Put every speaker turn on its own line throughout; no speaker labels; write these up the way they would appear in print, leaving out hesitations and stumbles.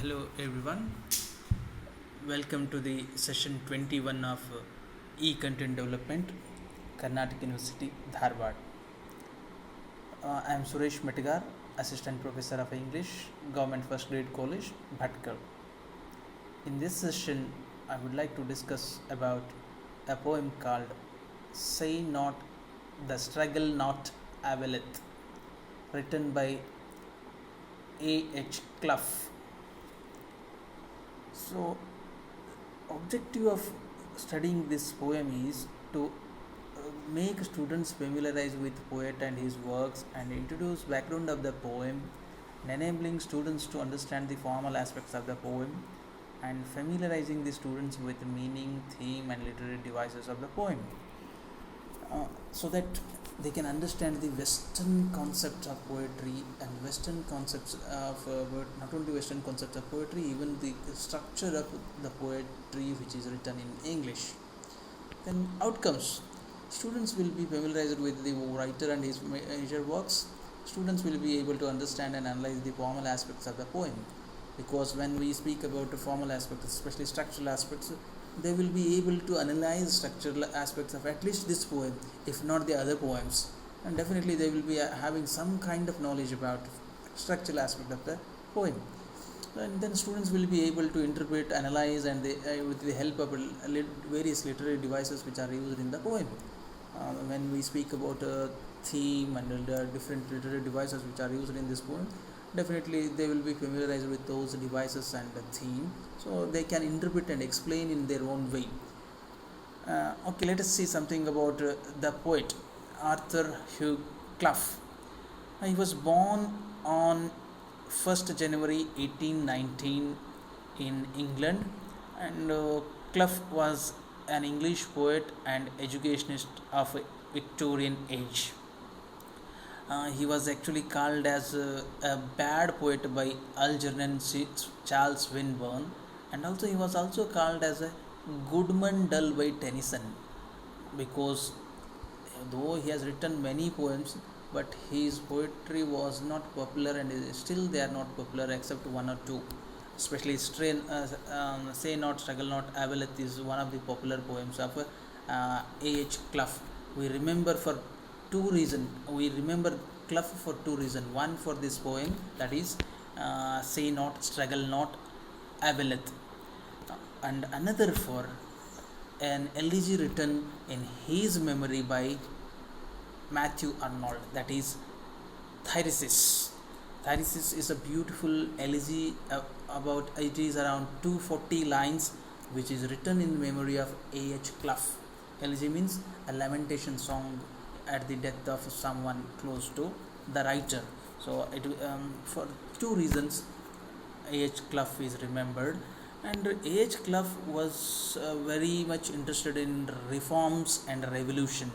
Hello everyone, welcome to the session 21 of E-Content Development, Karnataka University, Dharwad. I am Suresh Metigar, Assistant Professor of English, Government First Grade College, Bhatkar. In this session, I would like to discuss about a poem called Say Not the Struggle Not Availeth, written by A.H. Clough. So, objective of studying this poem is to make students familiarize with poet and his works and introduce background of the poem, and enabling students to understand the formal aspects of the poem and familiarizing the students with the meaning, theme and literary devices of the poem, so that they can understand the Western concepts of poetry and Western concepts of not only Western concepts of poetry, even the structure of the poetry which is written in English. Then outcomes: students will be familiarized with the writer and his major works. Students will be able to understand and analyze the formal aspects of the poem, because when we speak about the formal aspects, especially structural aspects, they will be able to analyze structural aspects of at least this poem, if not the other poems, and definitely they will be having some kind of knowledge about structural aspect of the poem. And then students will be able to interpret, analyze, and with the help of various literary devices which are used in the poem. When we speak about a theme and the different literary devices which are used in this poem, definitely they will be familiarized with those devices and the theme, so they can interpret and explain in their own way. Okay, let us see something about the poet Arthur Hugh Clough. He was born on 1st January 1819 in England, and Clough was an English poet and educationist of Victorian age. He was actually called as a bad poet by Algernon Charles Swinburne, and also he was also called as a Goodman Dull by Tennyson, because though he has written many poems, but his poetry was not popular, and still they are not popular except one or two. Especially Say Not, Struggle Not, Availeth is one of the popular poems of A.H. Clough. We remember Clough for two reasons. One, for this poem, that is Say Not, Struggle Not, Availeth, and another for an elegy written in his memory by Matthew Arnold, that is Thyrsis. Thyrsis is a beautiful elegy about, it is around 240 lines, which is written in memory of A.H. Clough. Elegy means a lamentation song at the death of someone close to the writer. So for two reasons A.H. Clough is remembered. And A.H. Clough was very much interested in reforms and revolution,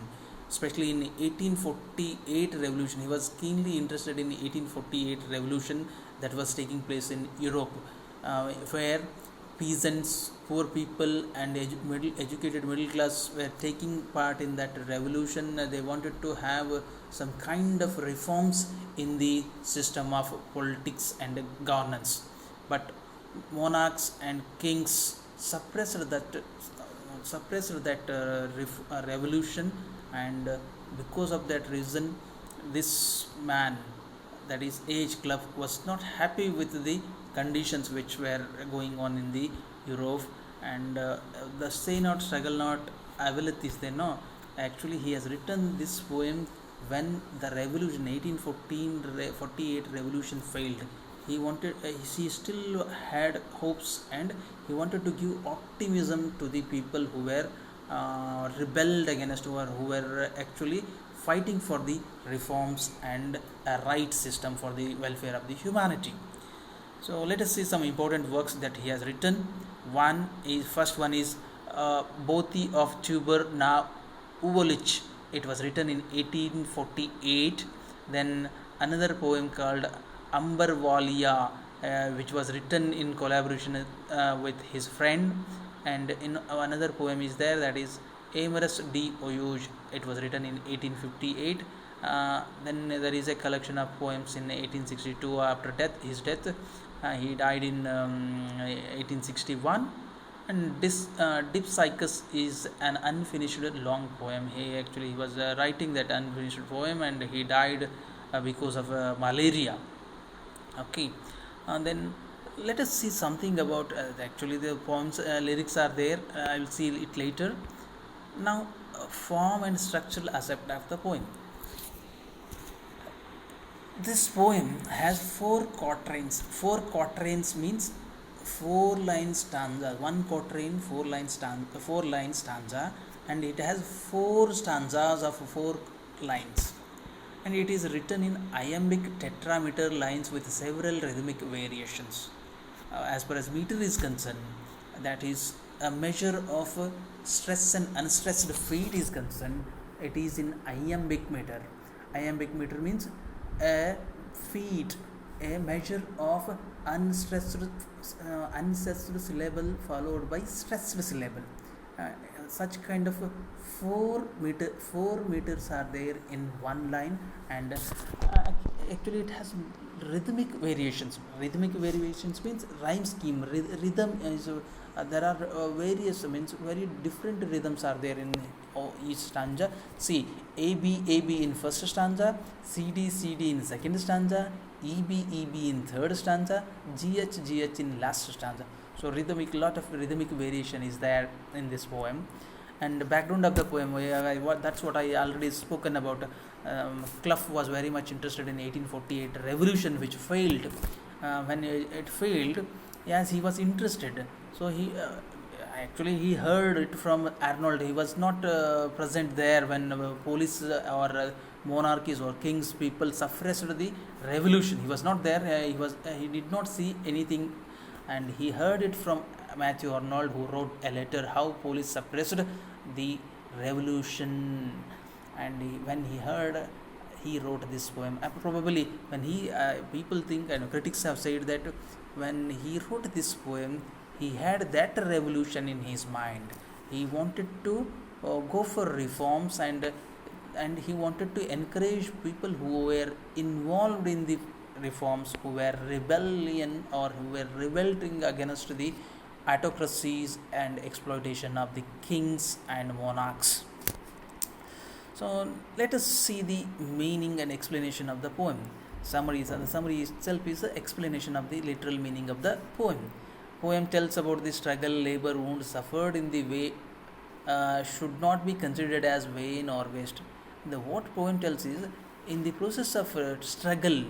especially in 1848 revolution. He was keenly interested in 1848 revolution that was taking place in Europe, where peasants, poor people and educated middle class were taking part in that revolution. They wanted to have some kind of reforms in the system of politics and governance, but monarchs and kings suppressed that revolution, and because of that reason, this man, that is A.H. Clough, was not happy with the conditions which were going on in the Europe, and the Say Not, Struggle Not, Availeth is there. No, actually he has written this poem when the revolution 1848 revolution failed. He still had hopes, and he wanted to give optimism to the people who were rebelled against, or who were actually fighting for the reforms and a right system for the welfare of the humanity. So let us see some important works that he has written. First one is Bothi of Tuber Na Uvolich. It was written in 1848. Then another poem called Ambarvalia, which was written in collaboration with his friend. And in another poem is there, that is Amorous de Oyuge. It was written in 1858. Then there is a collection of poems in 1862 after his death. He died in 1861. And this Dipsychus is an unfinished long poem. He was writing that unfinished poem, and he died because of malaria. Okay, and then let us see something about actually the poems lyrics are there. I will see it later. Now, form and structural aspect of the poem. This poem has four quatrains. Four quatrains means four line stanza. One quatrain, four line stanza, and it has four stanzas of four lines. And it is written in iambic tetrameter lines with several rhythmic variations. As far as meter is concerned, that is a measure of stress and unstressed feet is concerned, it is in iambic meter. Iambic meter means a feet, a measure of unstressed syllable followed by stressed syllable. Uh, Such kind of four meters are there in one line, and actually it has rhythmic variations means rhyme scheme. Rhythm is there are various means very different rhythms are there in each stanza. See, AB in first stanza, CD in second stanza, EB in third stanza, GH in last stanza. So lot of rhythmic variation is there in this poem. And the background of the poem, that's what I already spoken about. Clough was very much interested in 1848 revolution, which failed. When it failed, yes, he was interested. So he heard it from Arnold. He was not present there when police or monarchies or kings people suppressed the revolution. He was not there. He did not see anything, and he heard it from Matthew Arnold, who wrote a letter how police suppressed the revolution. And when he heard, he wrote this poem. Probably when people think, and critics have said that when he wrote this poem, he had that revolution in his mind. He wanted to go for reforms, and he wanted to encourage people who were involved in the reforms, who were rebellion or who were revolting against the autocracies and exploitation of the kings and monarchs. So let us see the meaning and explanation of the poem. The summary itself is the explanation of the literal meaning of the poem. Poem tells about the struggle, labor, wound suffered in the way should not be considered as vain or waste. What poem tells is, in the process of struggle,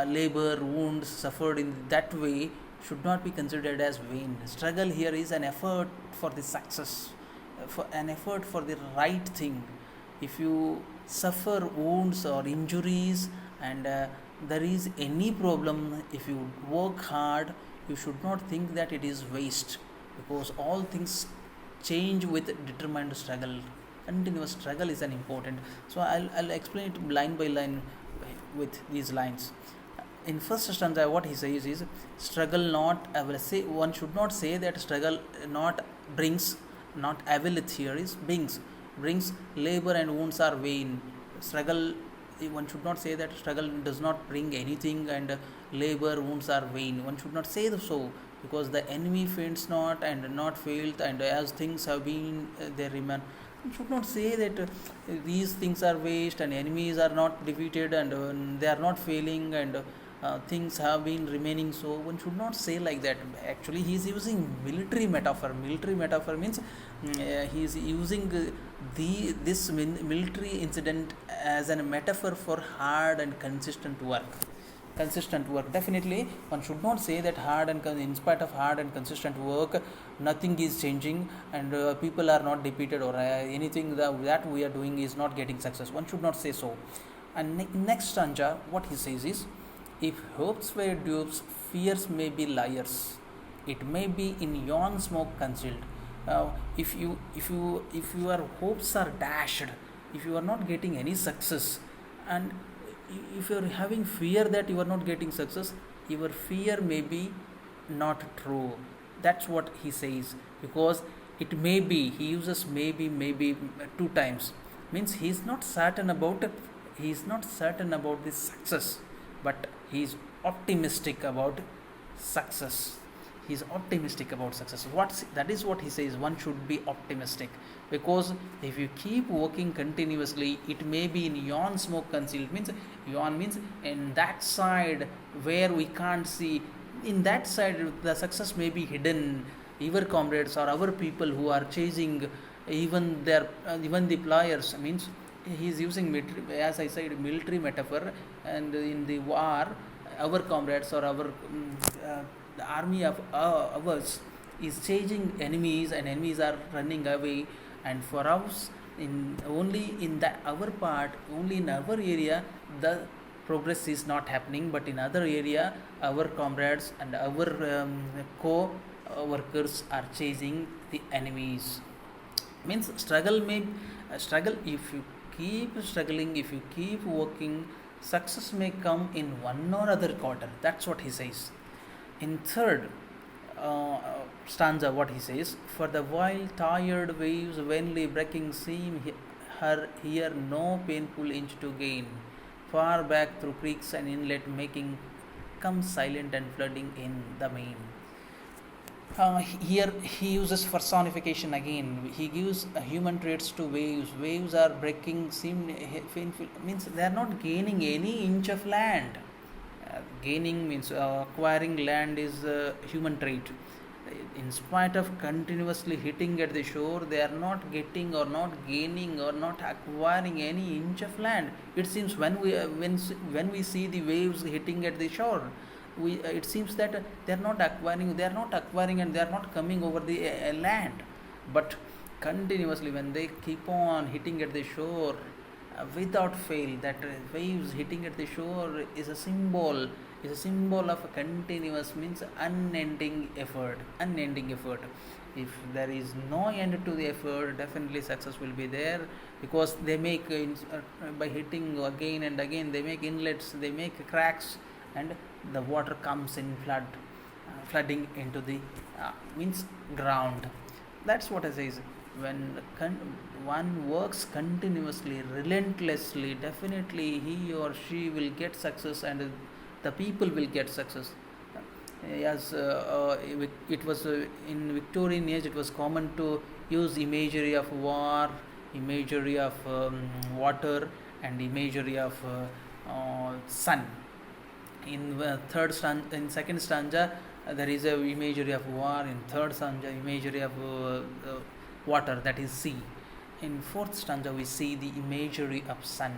labor, wounds suffered in that way should not be considered as vain. Struggle here is an effort for the success, for an effort for the right thing. If you suffer wounds or injuries, and there is any problem, if you work hard, you should not think that it is waste, because all things change with determined struggle. Continuous struggle is an important. So I'll explain it line by line with these lines. In first stanza, what he says is, struggle not, I will say, one should not say that struggle not brings, not availeth here is brings labor and wounds are vain. Struggle, one should not say that struggle does not bring anything, and labor, wounds are vain. One should not say so, because the enemy faints not and not failed, and as things have been, they remain. You should not say that these things are waste and enemies are not defeated, and they are not failing, and things have been remaining. So one should not say like that. Actually, he is using military metaphor. Military metaphor means he is using this military incident as a metaphor for hard and consistent work. Definitely one should not say that in spite of hard and consistent work, nothing is changing, and people are not defeated, or anything that we are doing is not getting success. One should not say so. And next stanza, what he says is, if hopes were dupes, fears may be liars. It may be in yon smoke concealed. If your hopes are dashed, if you are not getting any success, and if you are having fear that you are not getting success, your fear may be not true. That's what he says, because it may be, he uses maybe two times, means he is not certain about he is not certain about this success, but he is optimistic about success. He is optimistic about success. That is what he says. One should be optimistic, because if you keep working continuously, it may be in yon smoke concealed. Means yon means in that side where we can't see. In that side, the success may be hidden. Your comrades or our people who are chasing, even the players, means he is using military, as I said, military metaphor. And in the war, our comrades or our the army of ours is chasing enemies, and enemies are running away. And for us, in only in that our part, only in our area, the progress is not happening. But in other area, our comrades and our co-workers are chasing the enemies. Means struggle. If you keep struggling, if you keep working, success may come in one or other quarter. That's what he says. In third stanza, what he says: for the while tired waves vainly breaking seem her here no painful inch to gain, far back through creeks and inlet making, come silent and flooding in the main. Here he uses personification again. He gives human traits to waves. Waves are breaking, seem painful. Means they are not gaining any inch of land. Gaining means acquiring land is a human trait. In spite of continuously hitting at the shore, they are not getting or not gaining or not acquiring any inch of land. It seems when we see the waves hitting at the shore, it seems that they are not acquiring, and they are not coming over the land. But continuously, when they keep on hitting at the shore, without fail, that waves hitting at the shore is a symbol of a continuous, means unending effort. If there is no end to the effort, definitely success will be there, because they make by hitting again and again, they make inlets, they make cracks, and the water comes in flooding into the means ground. That's what I say. When one works continuously, relentlessly, definitely he or she will get success, and the people will get success. As it was in Victorian age, it was common to use imagery of war, imagery of water, and imagery of sun. In second stanza, there is a imagery of war. In third stanza, imagery of water, that is sea. In fourth stanza, we see the imagery of sun.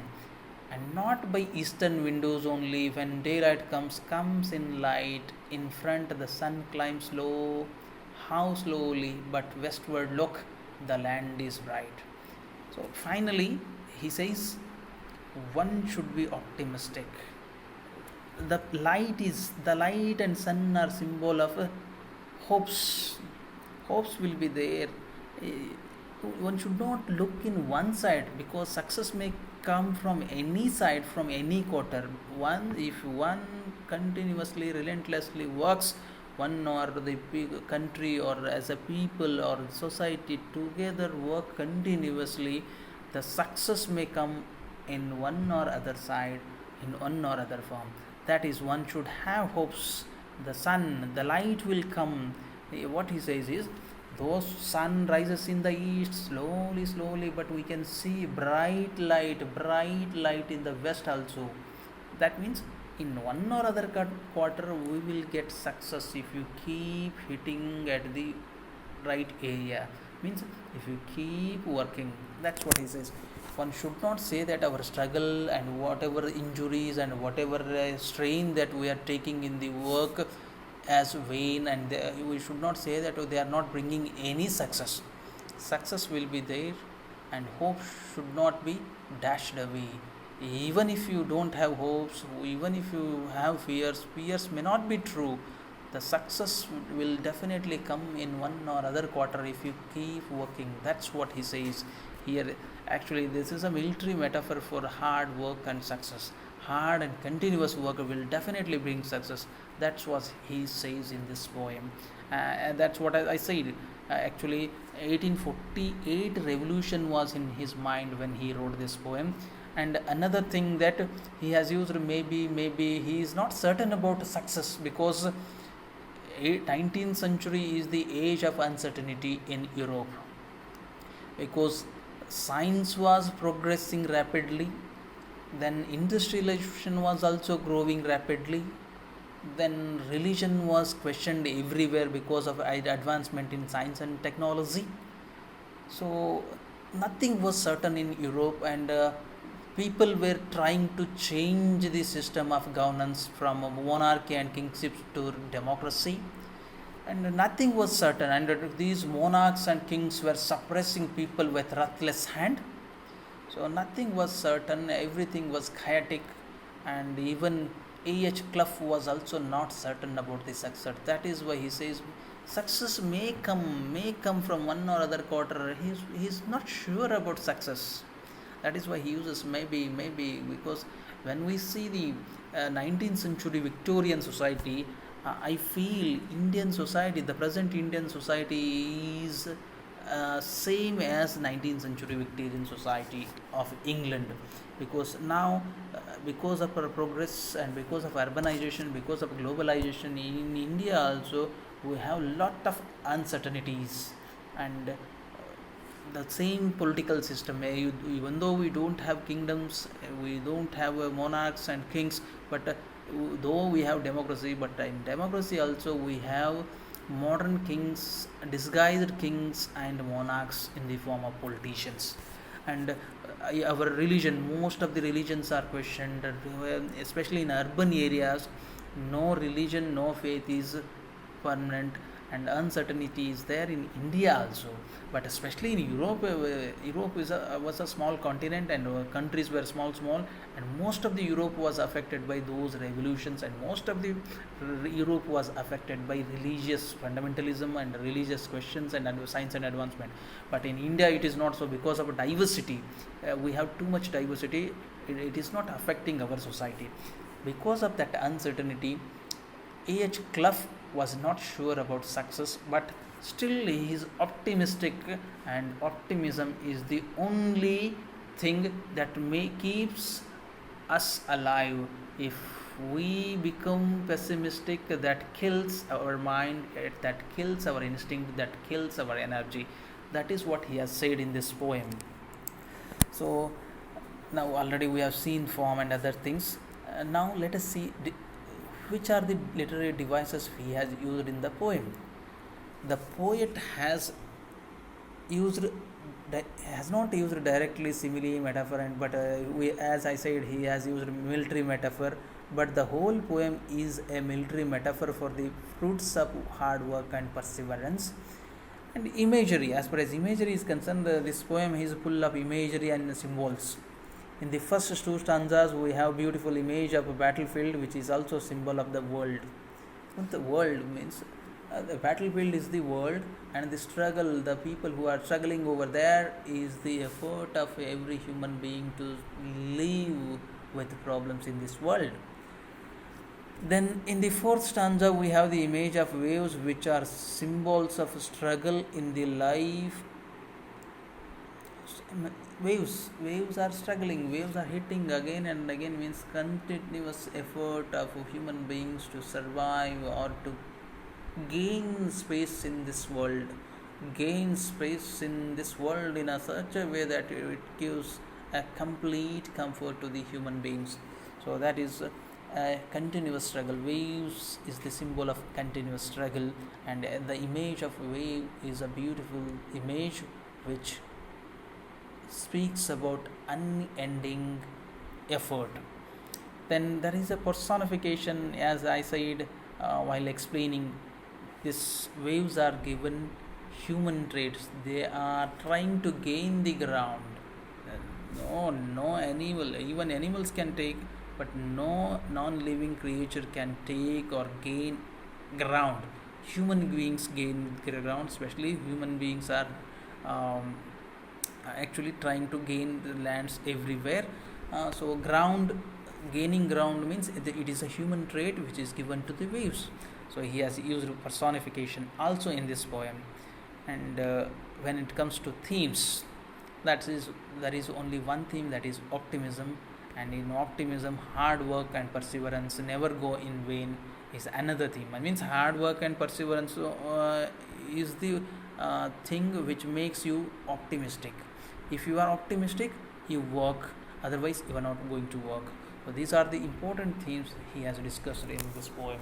And not by eastern windows only, when daylight comes in light, in front the sun climbs low, how slowly, but westward look, the land is bright. So finally he says one should be optimistic. The light and sun are symbol of hopes. Hopes will be there. One should not look in one side, because success may come from any side, from any quarter. If one continuously, relentlessly works, one or the country or as a people or society together work continuously, the success may come in one or other side, in one or other form. That is, one should have hopes. The light will come. What he says is, though sun rises in the east slowly, but we can see bright light in the west also. That means in one or other quarter we will get success if you keep hitting at the right area. Means if you keep working. That's what he says. One should not say that our struggle and whatever injuries and whatever strain that we are taking in the work as vain, and we should not say that they are not bringing any success. Success will be there, and hope should not be dashed away. Even if you don't have hopes, even if you have fears may not be true. The success will definitely come in one or other quarter if you keep working. That's what he says here. Actually, this is a military metaphor for hard work and success. Hard and continuous work will definitely bring success. That's what he says in this poem. And that's what I said. Actually, 1848 revolution was in his mind when he wrote this poem. And another thing that he has used, maybe he is not certain about success, because 19th century is the age of uncertainty in Europe, because science was progressing rapidly, then industrialization was also growing rapidly, then religion was questioned everywhere because of advancement in science and technology. So nothing was certain in Europe, and people were trying to change the system of governance from monarchy and kingship to democracy, and nothing was certain, and these monarchs and kings were suppressing people with ruthless hand. So nothing was certain, everything was chaotic, and even A.H. Clough was also not certain about the success. That is why he says success may come from one or other quarter. He's not sure about success. That is why he uses maybe, because when we see the 19th century Victorian society, I feel Indian society, the present Indian society is same as 19th century Victorian society of England, because now because of our progress and because of urbanization, because of globalization in India also, we have lot of uncertainties, and the same political system, even though we don't have kingdoms, we don't have monarchs and kings, but though we have democracy, but in democracy also we have modern kings, disguised kings and monarchs in the form of politicians. And our religion, most of the religions are questioned, especially in urban areas. No religion, no faith is permanent, and uncertainty is there in India also. But especially in Europe, Europe was a small continent, and countries were small, and most of the Europe was affected by those revolutions, and most of the Europe was affected by religious fundamentalism and religious questions and science and advancement. But in India, it is not so, because of diversity. We have too much diversity. It is not affecting our society. Because of that uncertainty, A.H. Clough was not sure about success, but still he is optimistic, and optimism is the only thing that keeps us alive. If we become pessimistic, that kills our mind, that kills our instinct, that kills our energy. That is what he has said in this poem. So now already we have seen form and other things. Now let us see which are the literary devices he has used in the poem. The poet used has not used directly simile, metaphor, and but as I said, he has used military metaphor. But the whole poem is a military metaphor for the fruits of hard work and perseverance. And imagery, as far as imagery is concerned, this poem is full of imagery and symbols. In the first two stanzas, we have beautiful image of a battlefield, which is also symbol of the world. What the world means, the battlefield is the world, and the struggle, the people who are struggling over there, is the effort of every human being to live with problems in this world. Then in the fourth stanza, we have the image of waves, which are symbols of struggle in the life. Waves are struggling, waves are hitting again and again, means continuous effort of human beings to survive or to gain space in this world, in a such a way that it gives a complete comfort to the human beings. So that is a continuous struggle. Waves is the symbol of continuous struggle, and the image of wave is a beautiful image which speaks about unending effort. Then there is a personification, as I said while explaining. These waves are given human traits. They are trying to gain the ground. No animal, even animals can take, but no non-living creature can take or gain ground. Human beings gain ground, especially human beings are actually trying to gain the lands everywhere. So gaining ground means it is a human trait which is given to the waves. So he has used personification also in this poem. And when it comes to themes, That is, there is only one theme, that is optimism. And in optimism, hard work and perseverance never go in vain is another theme. I means hard work and perseverance is the thing which makes you optimistic. If you are optimistic, you work, otherwise you are not going to work. So these are the important themes he has discussed in this poem.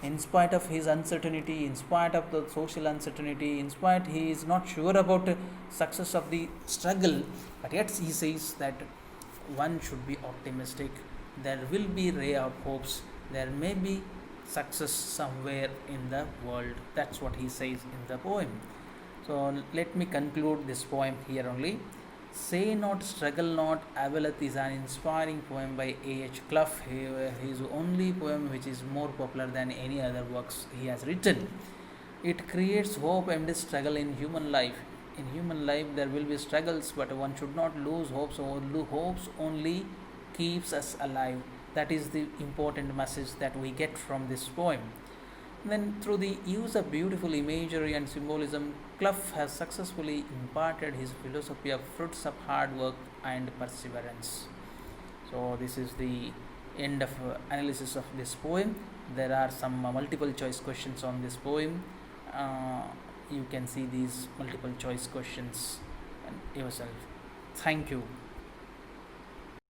In spite of his uncertainty, in spite of the social uncertainty, in spite he is not sure about success of the struggle, but yet he says that one should be optimistic. There will be ray of hopes. There may be success somewhere in the world. That's what he says in the poem. So let me conclude this poem here only. Say Not, Struggle Not, Avalanche is an inspiring poem by A.H. Clough. His only poem which is more popular than any other works he has written. It creates hope amidst struggle in human life. In human life there will be struggles, but one should not lose hopes. Hopes only keeps us alive. That is the important message that we get from this poem. Then, through the use of beautiful imagery and symbolism, Clough has successfully imparted his philosophy of fruits of hard work and perseverance. So, this is the end of analysis of this poem. There are some multiple choice questions on this poem. You can see these multiple choice questions yourself. Thank you.